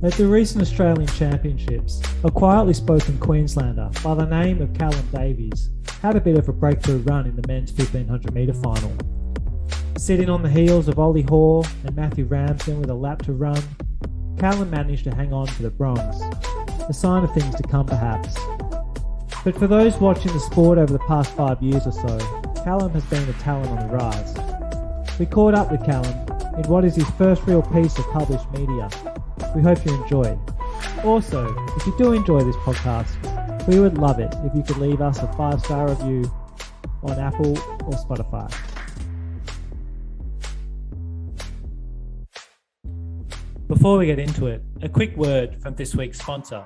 At the recent Australian Championships, a quietly spoken Queenslander by the name of Callum Davies had a bit of a breakthrough run in the men's 1500 metre final. Sitting on the heels of Olli, Hoare and Matthew Ramsden with a lap to run, Callum managed to hang on to the bronze, a sign of things to come perhaps. But for those watching the sport over the past 5 years or so, Callum has been a talent on the rise. We caught up with Callum in what is his first real piece of published media. We hope you enjoy. Also, if you do enjoy this podcast, we would love it if you could leave us a 5-star review on Apple or Spotify. Before we get into it, a quick word from this week's sponsor.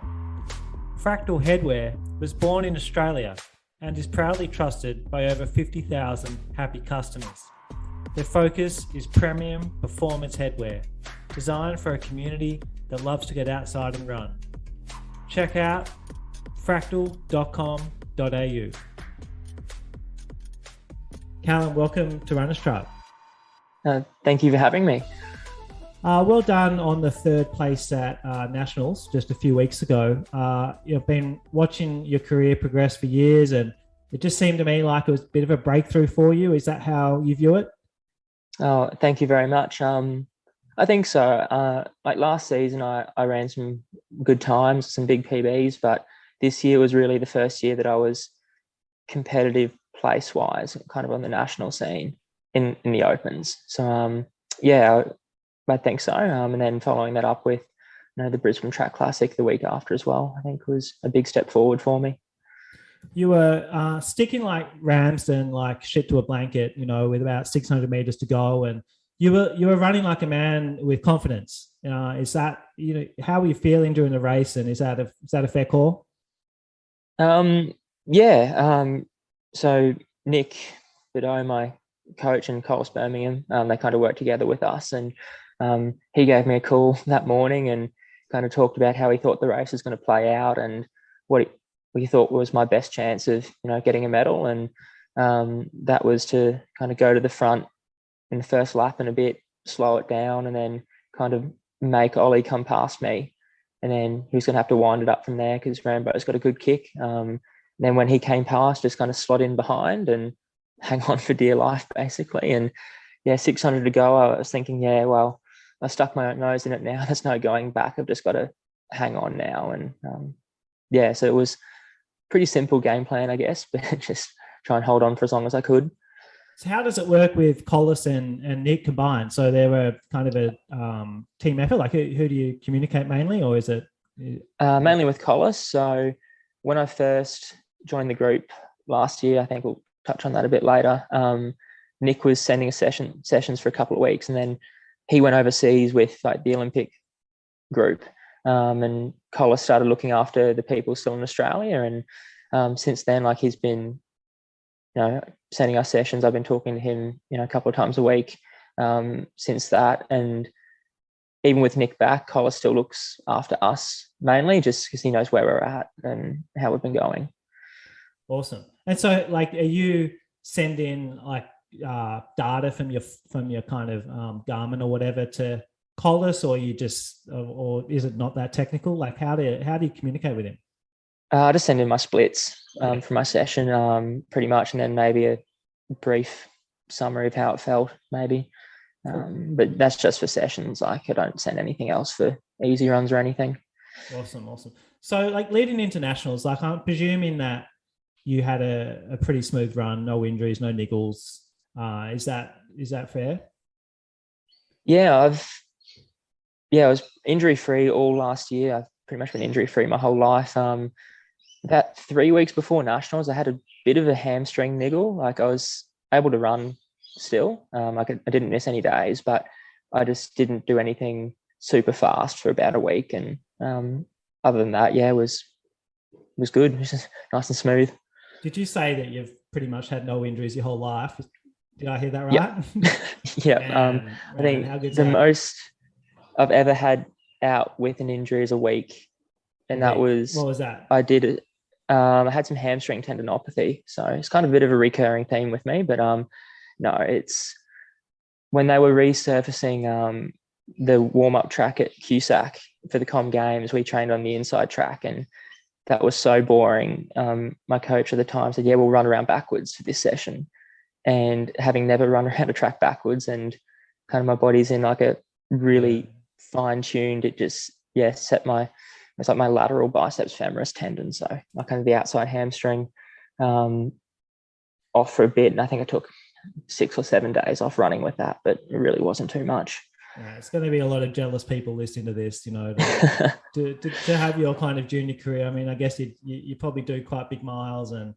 Fractal Headwear was born in Australia and is proudly trusted by over 50,000 happy customers. Their focus is premium performance headwear, designed for a community that loves to get outside and run. Check out fractal.com.au. Callum, welcome to Runner's Truck. Thank you for having me. Well done on the third place at Nationals just a few weeks ago. You've been watching your career progress for years, and it just seemed to me like it was a bit of a breakthrough for you. Is that how you view it? Oh, thank you very much. I think so. Like last season, I ran some good times, some big PBs, but this year was really the first year that I was competitive place-wise, kind of on the national scene in the Opens. So, I think so. And then following that up with, the Brisbane Track Classic the week after as well, I think was a big step forward for me. You were sticking like Ramsden, like shit to a blanket, with about 600 meters to go, and you were running like a man with confidence. Is that how were you feeling during the race, and is that a fair call? So Nick Bideau, my coach, and Coles Birmingham, they kind of worked together with us, and he gave me a call that morning and kind of talked about how he thought the race was going to play out and what he thought was my best chance of getting a medal, and that was to kind of go to the front in the first lap and a bit, slow it down, and then kind of make Olli come past me, and then he was going to have to wind it up from there because Rambo's got a good kick. Then when he came past, just kind of slot in behind and hang on for dear life basically. And 600 to go, I was thinking, well, I stuck my own nose in it now. There's no going back. I've just got to hang on now. And so it was pretty simple game plan, I guess, but just try and hold on for as long as I could. So how does it work with Collis and Nick combined? So they were kind of a team effort. Like who do you communicate mainly, or is it? Mainly with Collis. So when I first joined the group last year, I think we'll touch on that a bit later, Nick was sending us sessions for a couple of weeks, and then he went overseas with like the Olympic group, and Collis started looking after the people still in Australia. And since then, like he's been, sending us sessions. I've been talking to him, a couple of times a week since that. And even with Nick back, Collis still looks after us mainly just because he knows where we're at and how we've been going. Awesome. And so, like, are you sending like data from your kind of Garmin or whatever to Collis, or you just, or is it not that technical? Like, how do you communicate with him? I just send in my splits for my session, pretty much, and then maybe a brief summary of how it felt, maybe. But that's just for sessions. Like, I don't send anything else for easy runs or anything. Awesome. So, like, leading into nationals, like, I'm presuming that you had a pretty smooth run, no injuries, no niggles. Is that fair? Yeah, I was injury free all last year. I've pretty much been injury free my whole life. About 3 weeks before nationals, I had a bit of a hamstring niggle. Like I was able to run still. I didn't miss any days, but I just didn't do anything super fast for about a week. And other than that, it was good. It was just nice and smooth. Did you say that you've pretty much had no injuries your whole life? Did I hear that right? Yep. I think the most I've ever had out with an injury is a week. And that was... What was that? I did it. I had some hamstring tendinopathy. So it's kind of a bit of a recurring theme with me. But no, it's when they were resurfacing the warm-up track at Cusack for the Com Games, we trained on the inside track, and that was so boring. My coach at the time said, yeah, we'll run around backwards for this session. And having never run around a track backwards, and kind of my body's in like a really fine-tuned, it just, set it's like my lateral biceps femoris tendon. So my kind of the outside hamstring off for a bit. And I think I took 6 or 7 days off running with that, but it really wasn't too much. Yeah, it's going to be a lot of jealous people listening to this, to have your kind of junior career. I mean, I guess you probably do quite big miles, and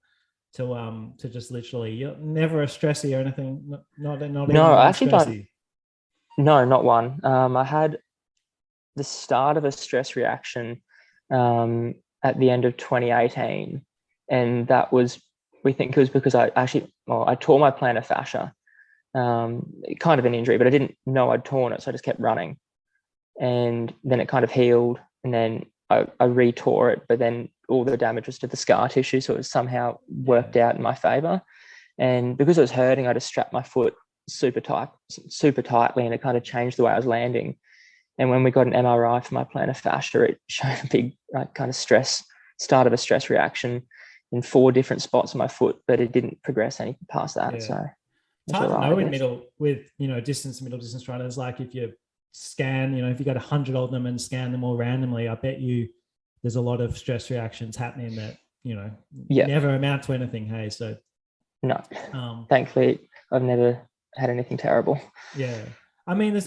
to just literally, you're never a stressy or anything. Not no, I actually don't. No, not one. I had the start of a stress reaction at the end of 2018, and that was, we think it was because I tore my plantar fascia. Kind of an injury, but I didn't know I'd torn it, so I just kept running, and then it kind of healed, and then I re-tore it, but then all the damage was to the scar tissue, so it was somehow worked out in my favor. And because it was hurting, I just strapped my foot super tightly, and it kind of changed the way I was landing. And when we got an MRI for my plantar fascia, it showed a big kind of start of a stress reaction in 4 different spots on my foot, but it didn't progress any past that. So it's hard to know with middle distance runners. Like if you scan, if you got 100 of them and scan them all randomly, I bet you there's a lot of stress reactions happening that never amount to anything. Hey, so no, thankfully I've never had anything terrible. Yeah, I mean,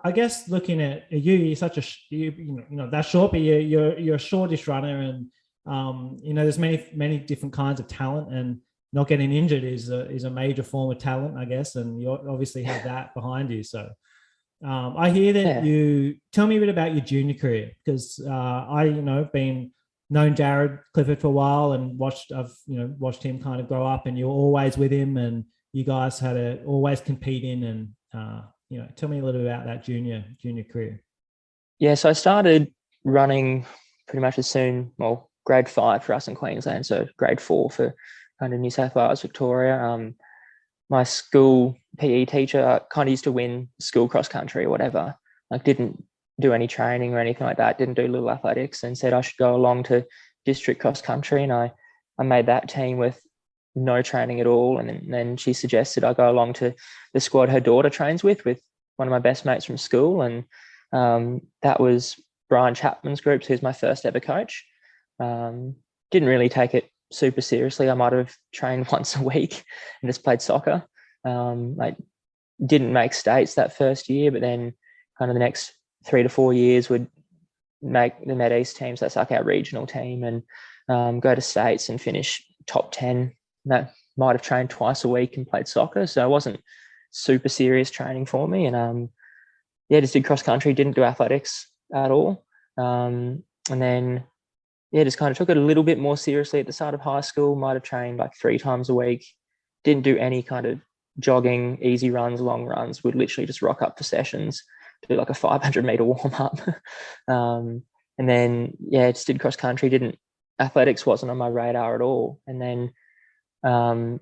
I guess looking at you're such that short, but you're a shortish runner, and there's many different kinds of talent, and not getting injured is a major form of talent, I guess, and you obviously have that behind you. So I hear that you tell me a bit about your junior career, because I've been known Jared Clifford for a while, and I've watched him kind of grow up, and you're always with him, and you guys had to always compete in, and tell me a little bit about that junior career. Yeah, so I started running pretty much as soon, grade 5 for us in Queensland, so grade 4 for kind of New South Wales, Victoria. My school PE teacher kind of used to win school cross country or whatever, like didn't do any training or anything like that, didn't do little athletics, and said I should go along to district cross country, and I made that team with no training at all. And then she suggested I go along to the squad her daughter trains with one of my best mates from school, and that was Brian Chapman's group, who's my first ever coach. Didn't really take it super seriously. I might have trained once a week and just played soccer. I didn't make states that first year, but then kind of the next 3 to 4 years would make the Med East teams. That's like our regional team, and go to states and finish top 10. That might have trained twice a week and played soccer, so it wasn't super serious training for me. And just did cross country, didn't do athletics at all, and then just kind of took it a little bit more seriously at the start of high school. Might have trained like 3 times a week, didn't do any kind of jogging, easy runs, long runs. Would literally just rock up for sessions, do like a 500 meter warm up, and then just did cross country. Athletics wasn't on my radar at all. And then kind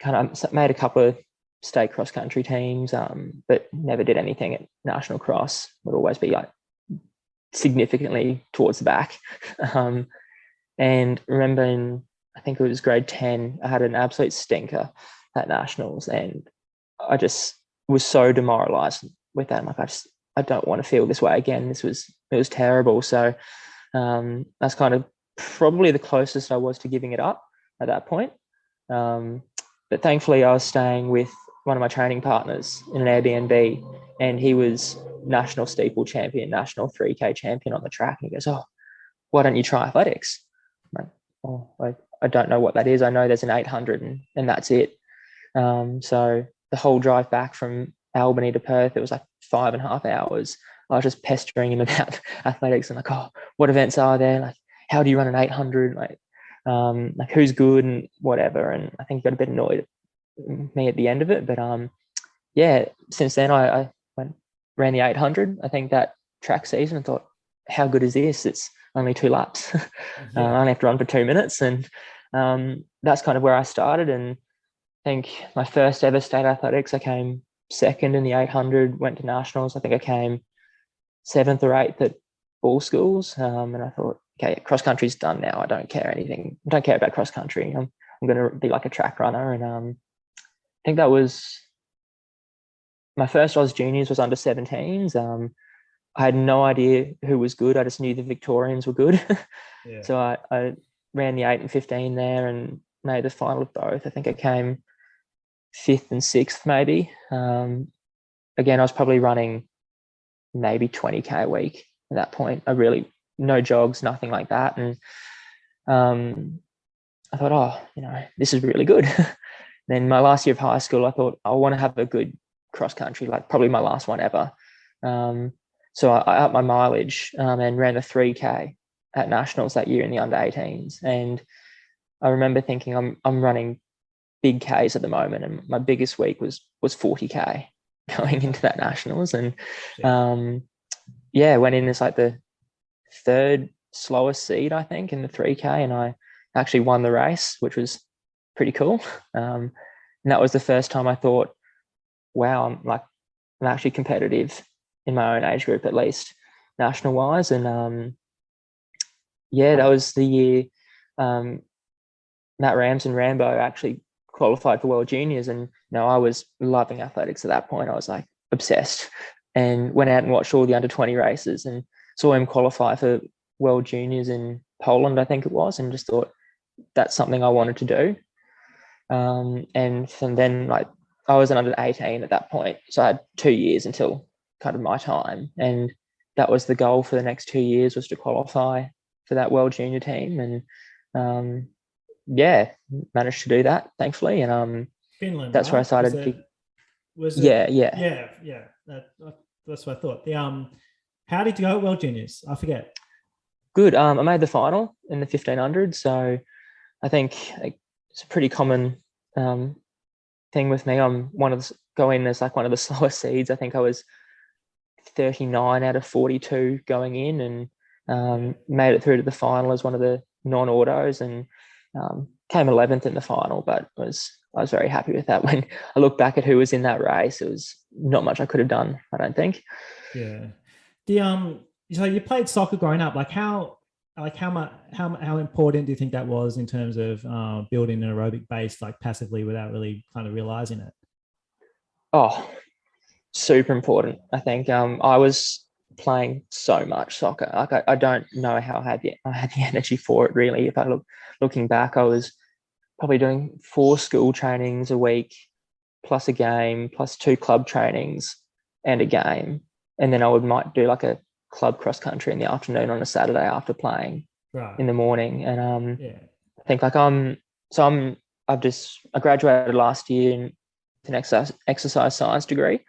of made a couple of state cross country teams, but never did anything at national cross. Would always be like significantly towards the back. And remember I think it was grade 10, I had an absolute stinker at nationals, and I just was so demoralized with that. I'm like, I don't want to feel this way again. It was terrible. So that's kind of probably the closest I was to giving it up at that point. But thankfully I was staying with one of my training partners in an Airbnb, and he was national steeple champion, national 3K champion on the track. And he goes, "Oh, why don't you try athletics?" I'm like, I don't know what that is. I know there's an 800 and that's it. So the whole drive back from Albany to Perth, it was like 5.5 hours. I was just pestering him about athletics and like, "Oh, what events are there? Like, how do you run an 800? Like who's good and whatever." And I think he got a bit annoyed at me at the end of it. But since then I ran the 800. I think that track season, and thought, how good is this? It's only 2 laps. I only have to run for 2 minutes. And that's kind of where I started. And I think my first ever state athletics, I came 2nd in the 800, went to nationals. I think I came 7th or 8th at all schools. And I thought, okay, cross country's done now. I don't care anything. I don't care about cross country. I'm going to be like a track runner. And I think that was my first Oz Juniors was under 17s. I had no idea who was good. I just knew the Victorians were good. Yeah. So I ran the 8 and 15 there and made the final of both. I think I came 5th and 6th maybe. Again, I was probably running maybe 20K a week at that point. No jogs, nothing like that. And I thought, oh, this is really good. Then my last year of high school, I thought I want to have a good cross country, like probably my last one ever. So I upped my mileage and ran a 3K at nationals that year in the under 18s. And I remember thinking I'm running big Ks at the moment, and my biggest week was 40K going into that nationals. And went in as like the 3rd slowest seed, I think, in the 3K, and I actually won the race, which was pretty cool. And that was the first time I thought, wow, I'm actually competitive in my own age group, at least national wise. And that was the year Matt Ramsden Rambo actually qualified for World Juniors, and I was loving athletics at that point. I was like obsessed, and went out and watched all the under 20 races and saw him qualify for World Juniors in Poland, I think it was, and just thought that's something I wanted to do. And from then, I was an under 18 at that point, so I had 2 years until kind of my time, and that was the goal for the next 2 years, was to qualify for that World Junior team. And managed to do that, thankfully. And Finland, that's right? where I started. Yeah. That's what I thought. How did you go at World Juniors? I forget. Good. I made the final in the 1500, so I think it's a pretty common thing with me. I'm going as like one of the slowest seeds. I think I was 39 out of 42 going in, and made it through to the final as one of the non-autos, and came 11th in the final. But I was very happy with that. When I look back at who was in that race, it was not much I could have done, I don't think. Yeah. So you played soccer growing up. How important do you think that was in terms of building an aerobic base, passively, without really kind of realizing it? Oh, super important. I think I was playing so much soccer. I don't know how I had the energy for it, really. If I looking back, I was probably doing 4 school trainings a week, plus a game, plus 2 club trainings and a game, and then I might do like a club cross country in the afternoon on a Saturday after playing in the morning. And I think I graduated last year in an exercise science degree,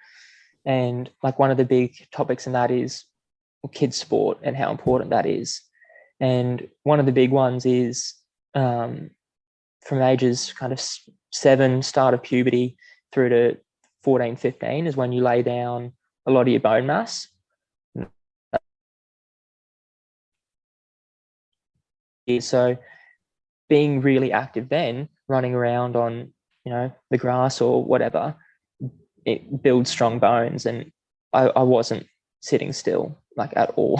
and one of the big topics in that is kids sport and how important that is. And one of the big ones is from ages kind of 7, start of puberty, through to 14, 15 is when you lay down a lot of your bone mass. So being really active then, running around on, the grass or whatever, it builds strong bones. And I wasn't sitting still at all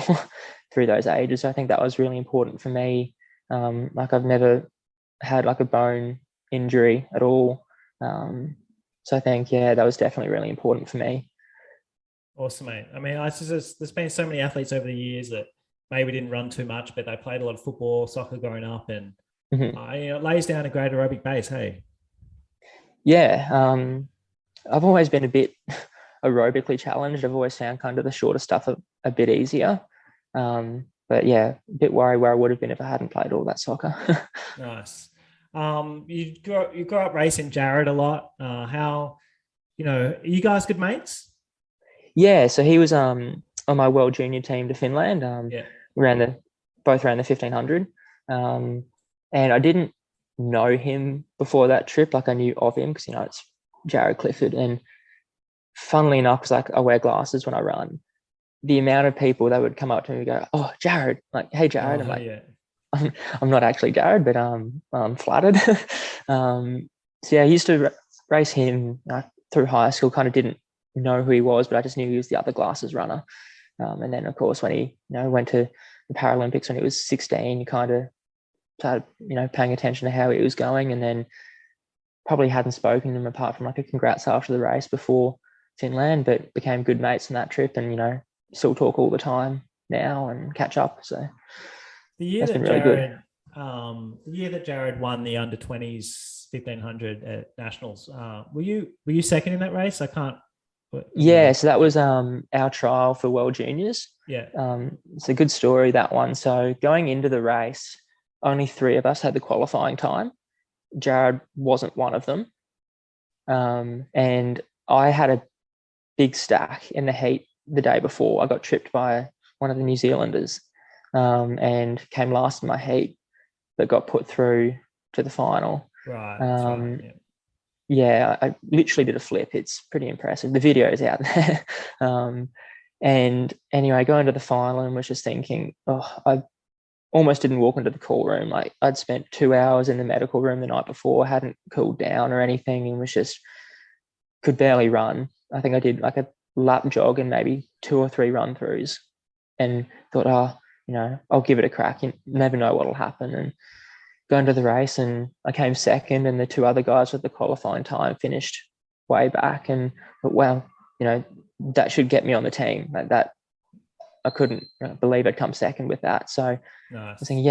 through those ages. So I think that was really important for me. I've never had a bone injury at all. So I think, that was definitely really important for me. Awesome, mate. I mean, there's been so many athletes over the years that maybe didn't run too much, but they played a lot of football, soccer growing up, and it lays down a great aerobic base. Hey. Yeah. I've always been a bit aerobically challenged. I've always found kind of the shorter stuff a bit easier. But a bit worried where I would have been if I hadn't played all that soccer. Nice. You grew up racing Jared a lot. Are you guys good mates? Yeah. So he was on my World Junior team to Finland. We both ran the 1500. And I didn't know him before that trip. I knew of him because, it's Jared Clifford. And funnily enough, because I wear glasses when I run, the amount of people that would come up to me and go, "Oh, Jared," hey, Jared. I'm not actually Jared, but I'm flattered. I used to race him through high school. Kind of didn't know who he was, but I just knew he was the other glasses runner. And then, of course, when he went to the Paralympics when he was 16, you kind of started paying attention to how he was going, and then probably hadn't spoken to him apart from like a congrats after the race before Finland, but became good mates on that trip, and still talk all the time now and catch up. So that's been really good. The year that Jared won the under 20s 1500 at nationals, were you second in that race? I can't. Yeah, so that was our trial for World Juniors. Yeah. It's a good story, that one. So going into the race, only 3 of us had the qualifying time. Jared wasn't one of them. And I had a big stack in the heat the day before. I got tripped by one of the New Zealanders and came last in my heat, but got put through to the final. Right. That's right. Yeah. Yeah, I literally did a flip. It's pretty impressive. The video is out there. And anyway, going to the final and was just thinking, I almost didn't walk into the call room. Like, I'd spent 2 hours in the medical room the night before, hadn't cooled down or anything, and was just could barely run. I think I did like a lap jog and maybe 2 or 3 run throughs, and thought, I'll give it a crack. You never know what'll happen. And going to the race, and I came second, and the 2 other guys with the qualifying time finished way back. And but that should get me on the team. Like that, I couldn't believe I'd come second with that. So nice. I was thinking,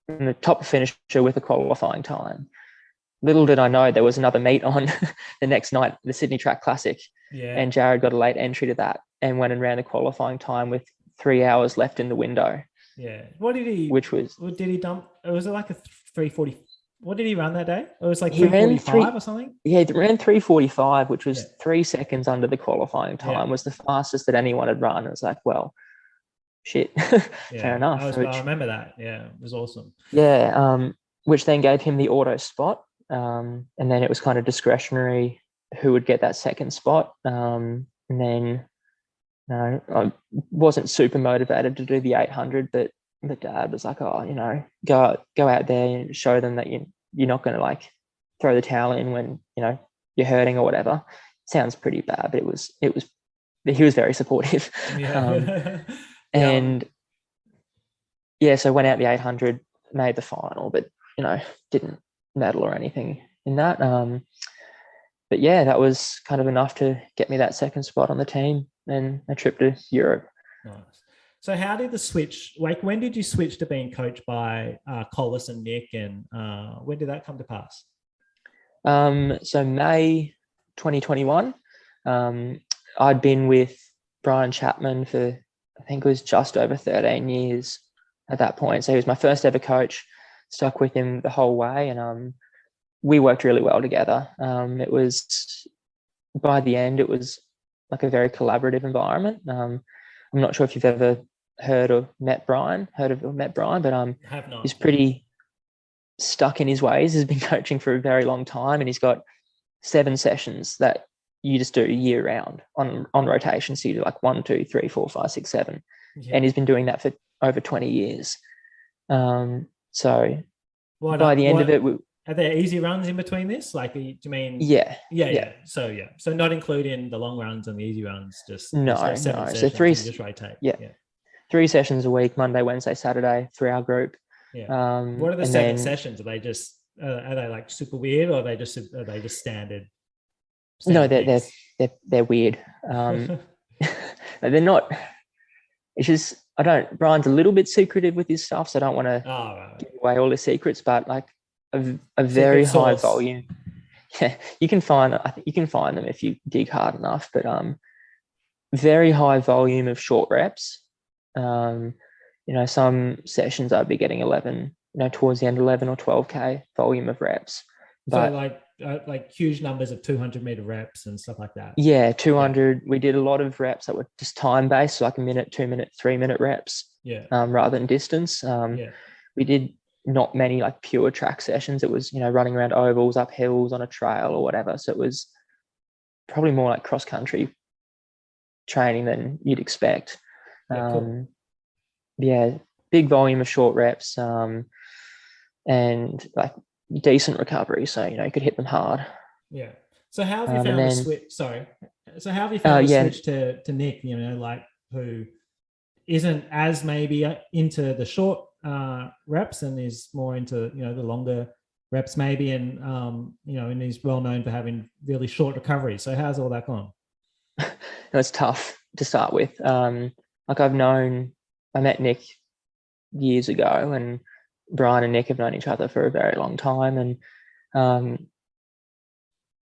in the top finisher with a qualifying time. Little did I know there was another meet on the next night, the Sydney Track Classic. Yeah. And Jared got a late entry to that and went and ran the qualifying time with 3 hours left in the window. Yeah. What did he? What did he dump? Was it like a 3:40? What did he run that day? It was like 3:45 or something. Yeah, he ran 3:45, which was 3 seconds under the qualifying time. Was the fastest that anyone had run. It was like, well, shit, fair enough. I remember that. Yeah, it was awesome. Yeah, which then gave him the auto spot, and then it was kind of discretionary who would get that second spot. And then I wasn't super motivated to do the 800, but the dad was like, go out there and show them that you're not going to like throw the towel in when you're hurting or whatever. Sounds pretty bad, but he was very supportive. Yeah. And so went out the 800, made the final, but didn't medal or anything in that. But yeah, that was kind of enough to get me that second spot on the team and a trip to Europe. Nice. So how did the switch, like when did you switch to being coached by Collis and Nick, and when did that come to pass? So May 2021, I'd been with Brian Chapman for, I think it was just over 13 years at that point. So he was my first ever coach, stuck with him the whole way, and we worked really well together. It was, by the end, it was like a very collaborative environment. I'm not sure if you've ever heard of met Brian, but he's pretty stuck in his ways. He's been coaching for a very long time, and he's got 7 sessions that you just do year round on rotation. So you do like 1, 2, 3, 4, 5, 6, 7. Yeah. And he's been doing that for over 20 years. So by the end of it, are there easy runs in between this? Like, do you mean? Yeah. So not including the long runs and the easy runs, just no. So 3, just rotate. Yeah. 3 sessions a week, Monday, Wednesday, Saturday, 3-hour group. Yeah. What are the 7 sessions? Are they just are they like super weird, or are they just standard? No, they're weird. They're not. It's just Brian's a little bit secretive with his stuff, so I don't want to give away all his secrets. But like a very high volume. Yeah, I think you can find them if you dig hard enough. But very high volume of short reps. Some sessions I'd be getting 11. Towards the end, 11 or 12K volume of reps. But so like huge numbers of 200-meter reps and stuff like that. Yeah, 200. We did a lot of reps that were just time based, so like 1 minute, 2 minute, 3 minute reps. Yeah. Rather than distance. We did not many like pure track sessions. It was running around ovals, up hills, on a trail or whatever. So it was probably more like cross country training than you'd expect. Cool. Big volume of short reps. And like decent recovery, so you could hit them hard. Yeah. So how have you found the switch? Sorry. So how have you found the switch to Nick? Like who isn't as maybe into the short reps and is more into, the longer reps maybe, and and he's well known for having really short recovery. So how's all that gone? It's tough to start with. Like I met Nick years ago, and Brian and Nick have known each other for a very long time. And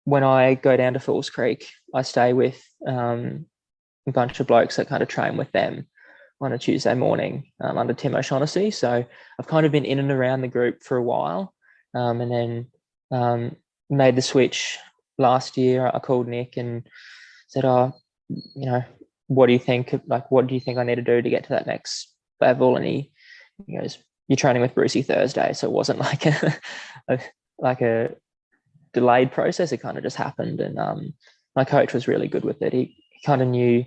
when I go down to Falls Creek, I stay with a bunch of blokes that kind of train with them on a Tuesday morning under Tim O'Shaughnessy. So I've kind of been in and around the group for a while, and then made the switch last year. I called Nick and said, what do you think? Like, what do you think I need to do to get to that next level? And he goes, you're training with Brucey Thursday. So it wasn't like a delayed process. It kind of just happened. And my coach was really good with it. He kind of knew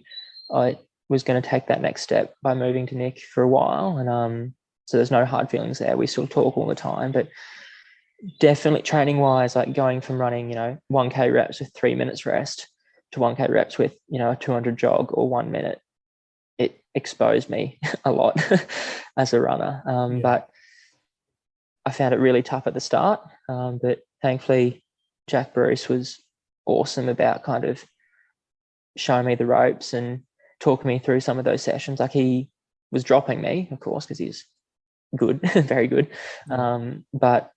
I was going to take that next step by moving to Nick for a while. And so there's no hard feelings there. We still talk all the time, but definitely training wise, like going from running, 1K reps with 3 minutes rest to 1K reps with, a 200 jog or 1 minute, it exposed me a lot as a runner. But I found it really tough at the start. But thankfully, Jack Bruce was awesome about kind of showing me the ropes and talking me through some of those sessions. Like, he was dropping me, of course, because he's good, very good. But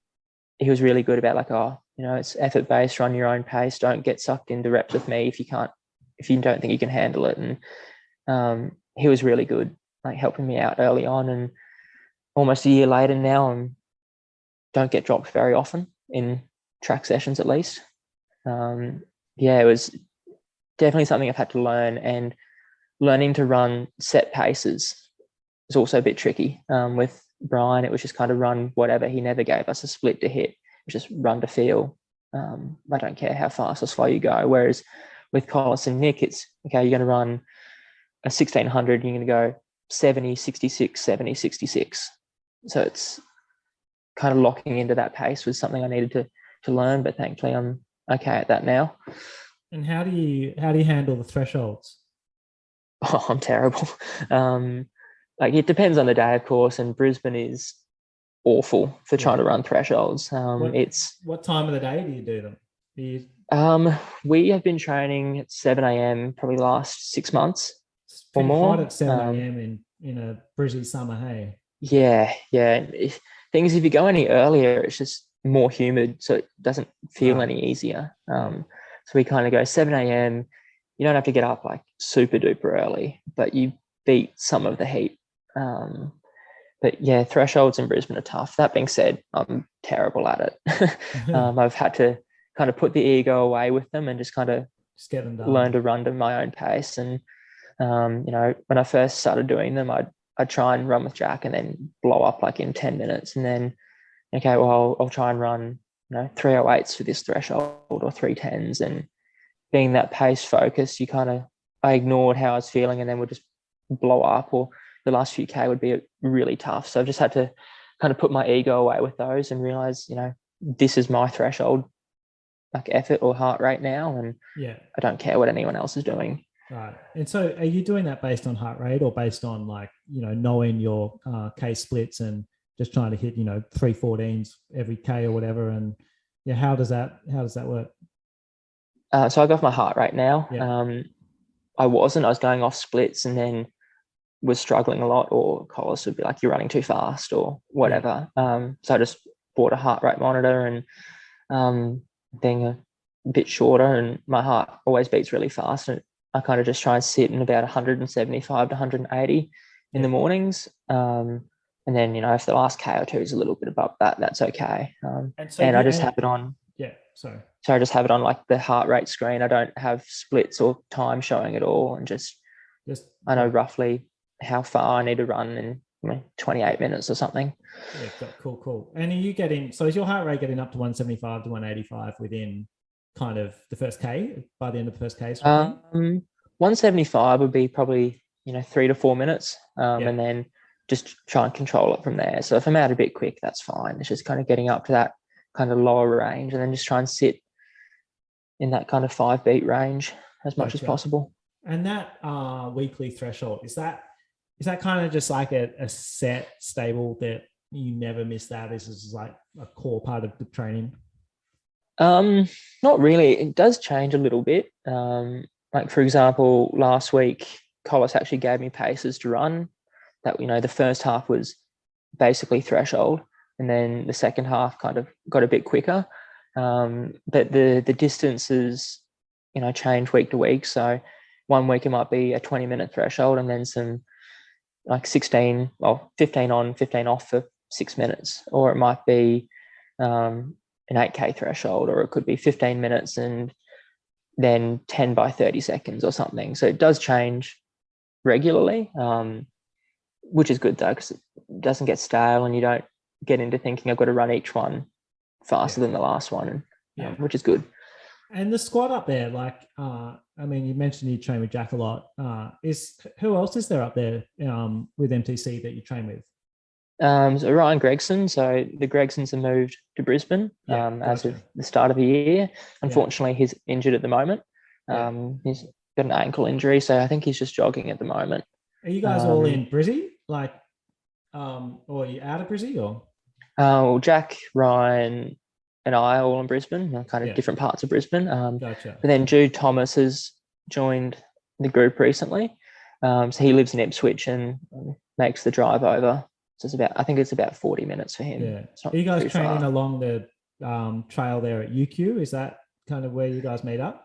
he was really good about like, it's effort-based, run your own pace. Don't get sucked into reps with me if you don't think you can handle it. And he was really good, like helping me out early on. And almost a year later now, I don't get dropped very often in track sessions, at least. It was definitely something I've had to learn, and learning to run set paces is also a bit tricky. With Brian, it was just kind of run whatever. He never gave us a split to hit. It was just run to feel. I don't care how fast or slow you go. Whereas with Collis and Nick, it's, okay, you're going to run a 1600, you're going to go 70, 66, 70, 66. So it's kind of locking into that pace was something I needed to learn, but thankfully I'm okay at that now. And how do you handle the thresholds? Oh, I'm terrible. Like, it depends on the day, of course, and Brisbane is awful for trying to run thresholds. What time of the day do you do them? We have been training at 7 a.m. probably last 6 months or more. Hot at 7 a.m. in a Brisbane summer, hey? Yeah. If you go any earlier, it's just more humid, so it doesn't feel any easier. So we kind of go 7 a.m. You don't have to get up like super duper early, but you beat some of the heat. But yeah, thresholds in Brisbane are tough. That being said, I'm terrible at it. I've had to kind of put the ego away with them and just kind of get them done. Learn to run to my own pace. And when I first started doing them, I'd try and run with Jack and then blow up like in 10 minutes, and then I'll try and run 308s for this threshold or 310s. And being that pace focused, I ignored how I was feeling and then would just blow up, or the last few K would be really tough. So I've just had to kind of put my ego away with those and realize, this is my threshold, like effort or heart rate now. And I don't care what anyone else is doing. Right. And so are you doing that based on heart rate or based on knowing your K splits and just trying to hit, 314s every K or whatever? And how does that work? So I go off my heart rate now. Yeah. I was going off splits and then was struggling a lot, or Collis would be like, you're running too fast or whatever. So I just bought a heart rate monitor, and being a bit shorter and my heart always beats really fast, and I kind of just try and sit in about 175 to 180 in the mornings. And then, if the last K or two is a little bit above that, that's okay. And I just have it on. Yeah, sorry. So I just have it on like the heart rate screen. I don't have splits or time showing at all, and just I know roughly how far I need to run in 28 minutes or something. Yeah, cool. And are you is your heart rate getting up to 175 to 185 within kind of the first K, by the end of the first K? 175 would be probably 3 to 4 minutes, and then just try and control it from there. So if I'm out a bit quick, that's fine. It's just kind of getting up to that kind of lower range, and then just try and sit in that kind of 5 beat range as much as possible. And that weekly threshold, is that is that kind of just like a set stable that you never miss that? This is like a core part of the training. Not really. It does change a little bit. Like for example, last week, Collis actually gave me paces to run. That the first half was basically threshold, and then the second half kind of got a bit quicker. But the distances, change week to week. So one week it might be a 20-minute threshold, and then some like 15 on, 15 off for 6 minutes, or it might be an 8K threshold, or it could be 15 minutes and then 10 by 30 seconds or something. So it does change regularly, which is good though, because it doesn't get stale and you don't get into thinking I've got to run each one faster than the last one, which is good. And the squad up there, like, you mentioned you train with Jack a lot. Who else is there up there with MTC that you train with? So Ryan Gregson. So the Gregsons have moved to Brisbane as of the start of the year. Unfortunately, he's injured at the moment. He's got an ankle injury, so I think he's just jogging at the moment. Are you guys all in Brizzy? Like, or are you out of Brizzy or? Well, Jack, Ryan, and I are all in Brisbane, kind of different parts of Brisbane. Gotcha. But then Jude Thomas has joined the group recently. So he lives in Ipswich and makes the drive over. So I think it's about 40 minutes for him. Yeah. Are you guys training along the trail there at UQ? Is that kind of where you guys meet up?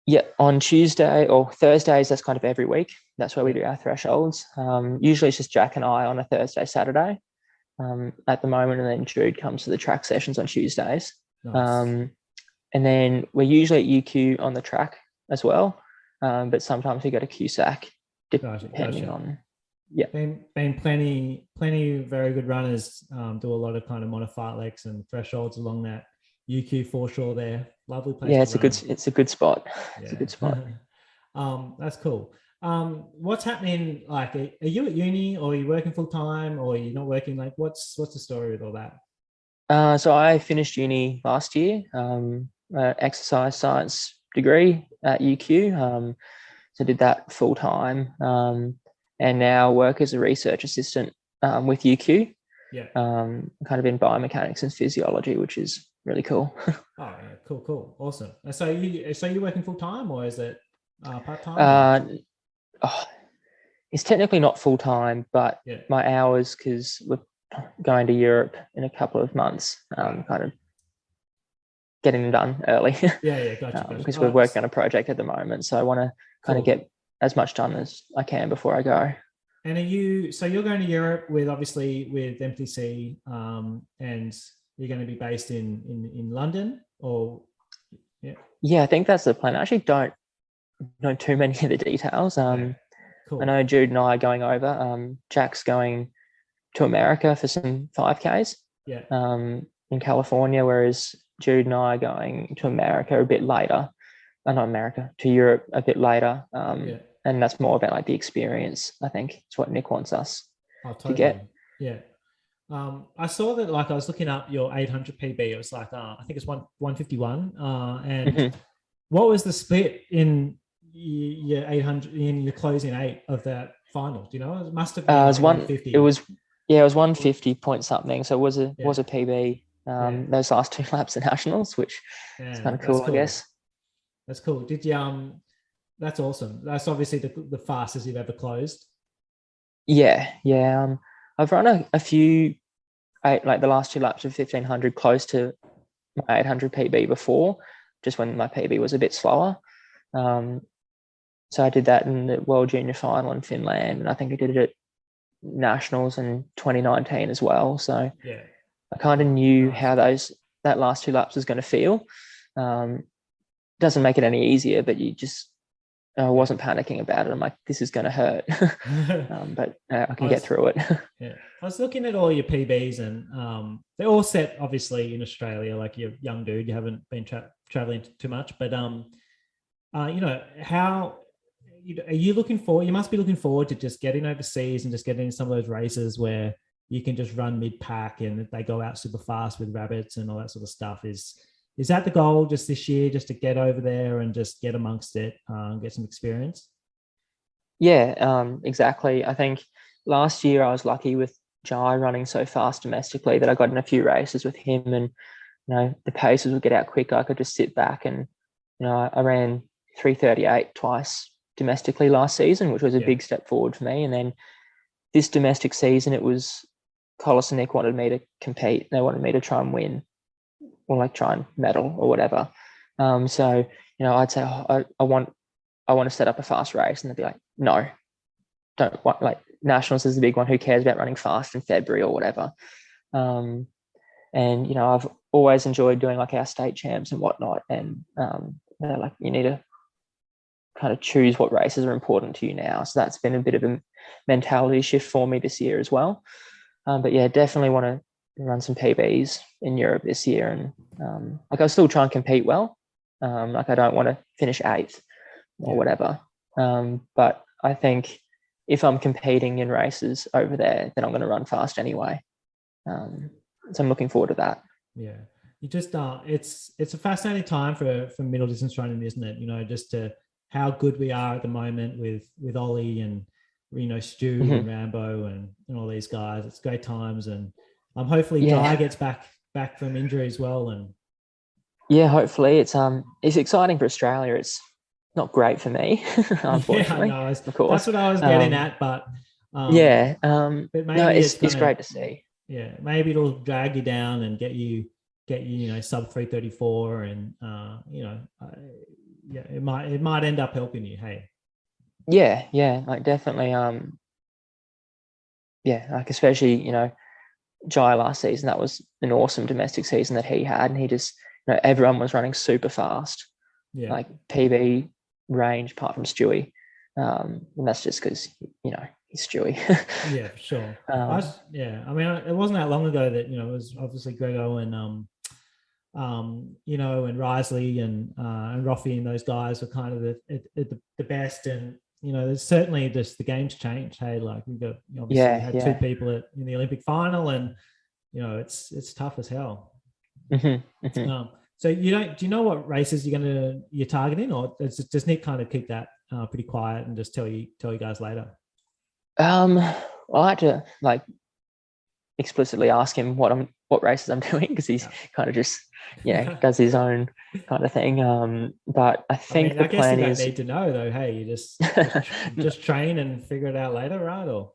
Yeah, on Tuesday or Thursdays, that's kind of every week. That's where we do our thresholds. Usually it's just Jack and I on a Thursday, Saturday at the moment, and then Jude comes to the track sessions on Tuesdays. Nice. And then we're usually at UQ on the track as well, but sometimes we go to QSAC depending on. Yeah, been plenty very good runners do a lot of kind of monofartleks and thresholds along that UQ foreshore there. Lovely place. Yeah, it's a good spot. Yeah. It's a good spot. That's cool. What's happening? Like, are you at uni, or are you working full time, or are you not working? Like, what's the story with all that? So I finished uni last year, exercise science degree at UQ. So I did that full time. And now work as a research assistant with UQ. Yeah. Kind of in biomechanics and physiology, which is really cool. Oh, yeah, cool, awesome. So you're working full time, or is it part time? It's technically not full time, but my hours, because we're going to Europe in a couple of months, kind of getting them done early. Gotcha. Because we're working on a project at the moment, so I want to kind of get as much done as I can before I go. And you're going to Europe with MTC, and you're going to be based in London, or? Yeah, I think that's the plan. I actually don't know too many of the details. Cool. I know Jude and I are going over. Jack's going to America for some 5Ks. In California, whereas Jude and I are going to America a bit later. To Europe a bit later. And that's more about like the experience. I think it's what Nick wants us to get. Yeah. I saw that, like, I was looking up your 800 PB. It was like, I think it's 151. And what was the split in your 800 in your closing 8 of that final? Do you know? It must have been 150. It was 150 point something. So it was a PB. Those last 2 laps of nationals, which is kind of cool, I guess. That's cool. Did you? That's awesome. That's obviously the fastest you've ever closed. Yeah. I've run a few, like the last 2 laps of 1500 close to my 800 PB before, just when my PB was a bit slower. So I did that in the World Junior Final in Finland, and I think I did it at Nationals in 2019 as well. So I kind of knew how that last 2 laps was going to feel. Doesn't make it any easier, but you just I wasn't panicking about it. I'm like, this is going to hurt, but I can get through it. I was looking at all your PBs, and they're all set obviously in Australia. Like, you're a young dude, you haven't been traveling too much, but how are you looking forward? You must be looking forward to just getting overseas and just getting in some of those races where you can just run mid-pack and they go out super fast with rabbits and all that sort of stuff. Is that the goal just this year, just to get over there and just get amongst it, get some experience? Yeah, exactly. I think last year I was lucky with Jai running so fast domestically that I got in a few races with him, and the paces would get out quicker. I could just sit back and I ran 3:38 twice domestically last season, which was a Yeah. big step forward for me. And then this domestic season, it was Collis and Nick wanted me to compete. They wanted me to try and win, or like try and medal or whatever. So I'd say, I want to set up a fast race, and they'd be like, no, don't want, like, nationals is the big one. Who cares about running fast in February or whatever? And I've always enjoyed doing like our state champs and whatnot. And they're like, you need to kind of choose what races are important to you now. So that's been a bit of a mentality shift for me this year as well. But yeah, definitely want to run some PBs in Europe this year, and like I'll still try and compete well. Like I don't want to finish 8th or whatever. But I think if I'm competing in races over there, then I'm going to run fast anyway. So I'm looking forward to that. Yeah, you just it's a fascinating time for middle distance running, isn't it? Just to how good we are at the moment with Olli and Stu and Rambo and all these guys. It's great times, and hopefully Jai gets back from injury as well. And hopefully it's exciting for Australia. It's not great for me, unfortunately. Yeah, I know. Of course, that's what I was getting at. But but maybe no, it's great to see. Yeah, maybe it'll drag you down and get you sub 3:34, and it might end up helping you. Hey. Yeah, like definitely. Like especially Jai last season, that was an awesome domestic season that he had, and he just everyone was running super fast, like PB range apart from Stewie, and that's just because he's Stewie. Yeah, for sure. I mean, it wasn't that long ago that it was obviously Grego and and Risley and Roffey and those guys were kind of the best, and there's certainly just the game's changed. Hey, like we've got obviously had 2 people in the Olympic final, and it's tough as hell. So do you know what races you're targeting, or does Nick kind of keep that pretty quiet and just tell you guys later? I like to explicitly ask him what races I'm doing, because he's kind of just does his own kind of thing. But I think the plan is, you don't need to know though. Hey, you just train and figure it out later, right? Or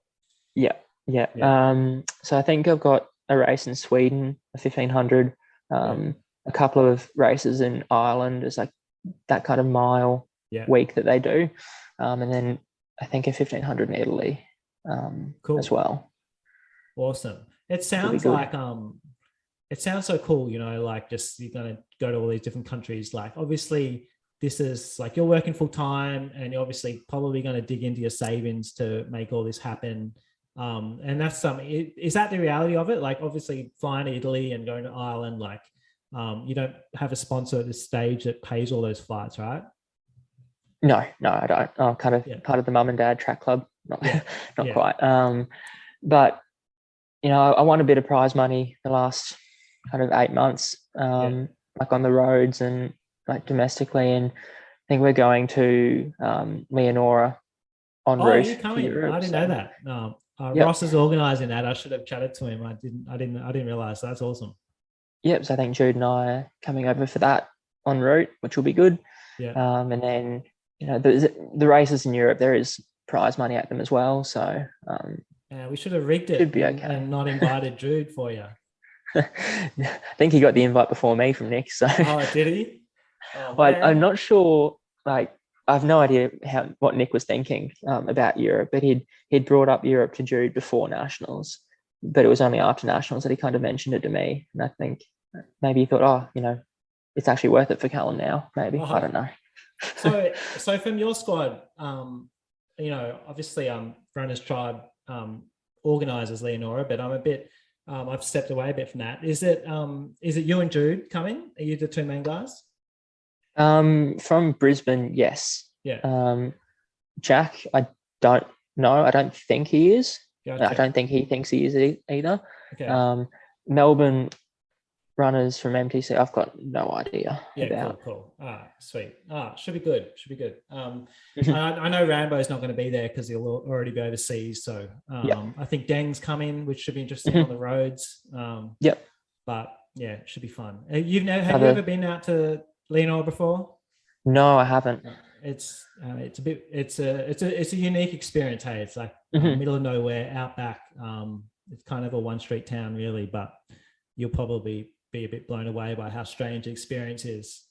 so I think I've got a race in Sweden, a 1500, a couple of races in Ireland. It's like that kind of mile week that they do, and then I think a 1500 in Italy as well. Awesome. It sounds like it sounds so cool, like just you're going to go to all these different countries. Like obviously this is like you're working full time, and you're obviously probably going to dig into your savings to make all this happen. And that's something, is that the reality of it? Like obviously flying to Italy and going to Ireland, like you don't have a sponsor at this stage that pays all those flights, right? No, I don't. I'm kind of part of the mum and dad track club. Not quite. But I won a bit of prize money the last kind of 8 months, like on the roads and like domestically, and I think we're going to Leonora en route. You're coming? Europe, I didn't know that. Ross is organising that. I should have chatted to him. I didn't realise. So that's awesome. Yep. So I think Jude and I are coming over for that en route, which will be good. Yeah. And then the races in Europe, there is prize money at them as well. So we should have rigged it. Should be okay. And not invited Jude for you. I think he got the invite before me from Nick. So did he? Well, I'm not sure. Like, I have no idea what Nick was thinking about Europe, but he'd brought up Europe to Jude before nationals, but it was only after nationals that he kind of mentioned it to me. And I think maybe he thought, it's actually worth it for Callum now. Maybe I don't know. So from your squad, obviously Verona's Tribe organises Leonora, but I'm a bit. I've stepped away a bit from that. Is it you and Jude coming? Are you the 2 main guys? From Brisbane, yes. Yeah. Jack, I don't know. I don't think he is. Gotcha. I don't think he thinks he is either. Okay. Melbourne, runners from MTC, I've got no idea about. Cool. Sweet. Should be good. I know Rambo's not going to be there because he'll already be overseas. So I think Deng's coming, which should be interesting on the roads. But yeah, it should be fun. Have you ever been out to Leonora before? No, I haven't. It's a unique experience. Hey, it's like middle of nowhere, out back. It's kind of a one street town, really, but you'll probably be a bit blown away by how strange the experience is.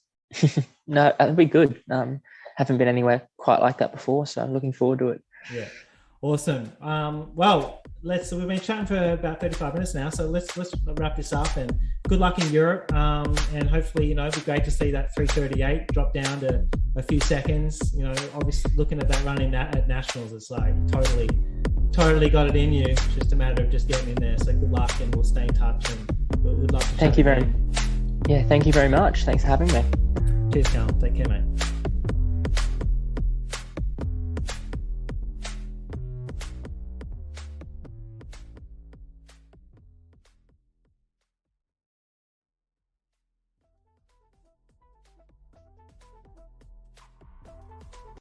No, that'd be good. Haven't been anywhere quite like that before, so I'm looking forward to it. Yeah, awesome. Well, we've been chatting for about 35 minutes now, so let's wrap this up. And good luck in Europe. And hopefully, it'd be great to see that 3:38 drop down to a few seconds. Obviously looking at that run at nationals, it's like totally got it in you. It's just a matter of just getting in there. So good luck, and we'll stay in touch. And we'd love to. Thank you very much. Thanks for having me. Cheers, Callum. Take care, mate.